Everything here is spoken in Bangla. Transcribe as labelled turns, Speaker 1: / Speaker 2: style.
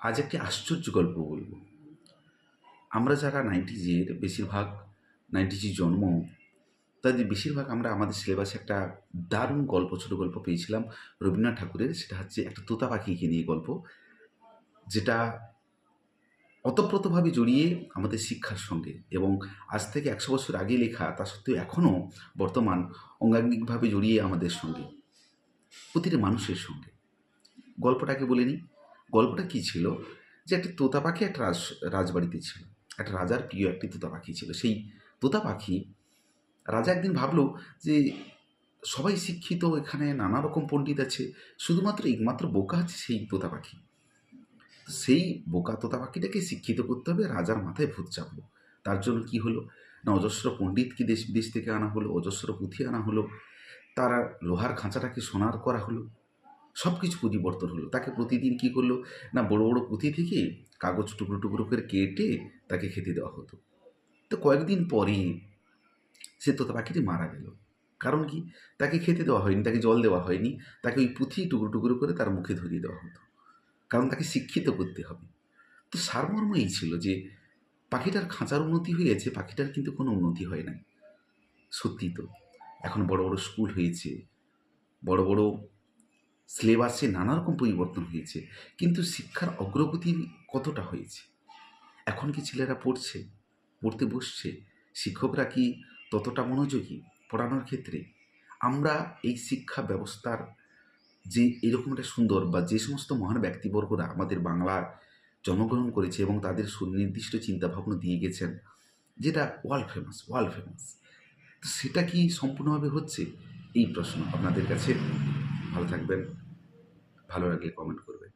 Speaker 1: আজ একটি আশ্চর্য গল্প বলব। আমরা যারা 90s বেশিরভাগ 90s জন্ম, তাদের বেশিরভাগ আমরা আমাদের সিলেবাসে একটা দারুণ গল্প, ছোট গল্প পেয়েছিলাম রবীন্দ্রনাথ ঠাকুরের। সেটা হচ্ছে একটা তোতা পাখিকে নিয়ে গল্প, যেটা ওতপ্রোতভাবে জড়িয়ে আমাদের শিক্ষার সঙ্গে, এবং আজ থেকে ১০০ বছর আগে লেখা, তা সত্ত্বেও এখনও বর্তমান অঙ্গাঙ্গিকভাবে জড়িয়ে আমাদের সঙ্গে, প্রতিটি মানুষের সঙ্গে। গল্পটাকে বলে নিই। গল্পটা কী ছিল, যে একটা তোতা পাখি একটা রাজবাড়িতে ছিল। একটা রাজার প্রিয় একটি তোতা পাখি ছিল। সেই তোতা পাখি, রাজা একদিন ভাবলো যে সবাই শিক্ষিত, এখানে নানা রকম পণ্ডিত আছে, শুধুমাত্র একমাত্র বোকা আছে সেই তোতা পাখি। তো সেই বোকা তোতা পাখিটাকে শিক্ষিত করতে হবে, রাজার মাথায় ভূত চাপলো। তার জন্য কি হলো না, অজস্র পণ্ডিতকে দেশ বিদেশ থেকে আনা হলো, অজস্র পুঁথি আনা হলো, তারা লোহার খাঁচাটাকে সোনার করা হলো, সব কিছু পরিবর্তন হলো। তাকে প্রতিদিন কী করলো না, বড় বড় পুঁথি থেকে কাগজ টুকরো টুকরো করে কেটে তাকে খেতে দেওয়া হতো। তো কয়েকদিন পরে সে তোতা পাখিটি মারা গেল। কারণ কি, তাকে খেতে দেওয়া হয়নি, তাকে জল দেওয়া হয়নি, তাকে ওই পুঁথি টুকরো টুকরো করে তার মুখে ধরিয়ে দেওয়া হতো। কারণ তাকে শিক্ষিত করতে হবে। তো সারমর্ম এই ছিল যে পাখিটার খাঁচার উন্নতি হয়েছে, পাখিটার কিন্তু কোনো উন্নতি হয় নাই। সত্যি তো, এখন বড় বড় স্কুল হয়েছে, বড় বড় সিলেবাসে নানা রকম পরিবর্তন হয়েছে, কিন্তু শিক্ষার অগ্রগতি কতটা হয়েছে? এখন কি ছেলেরা পড়ছে, পড়তে বসছে? শিক্ষকরা কি ততটা মনোযোগী পড়ানোর ক্ষেত্রে? আমরা এই শিক্ষা ব্যবস্থার যে এরকম একটা সুন্দর, বা যে সমস্ত মহান ব্যক্তিবর্গরা আমাদের বাংলার জন্মগ্রহণ করেছে এবং তাদের সুনির্দিষ্ট চিন্তাভাবনা দিয়ে গেছেন, যেটা ওয়ার্ল্ড ফেমাস, ওয়ার্ল্ড ফেমাস, তো সেটা কি সম্পূর্ণভাবে হচ্ছে? এই প্রশ্ন আপনাদের কাছে। ভালো থাকবেন, ভালো লাগলে কমেন্ট করবেন।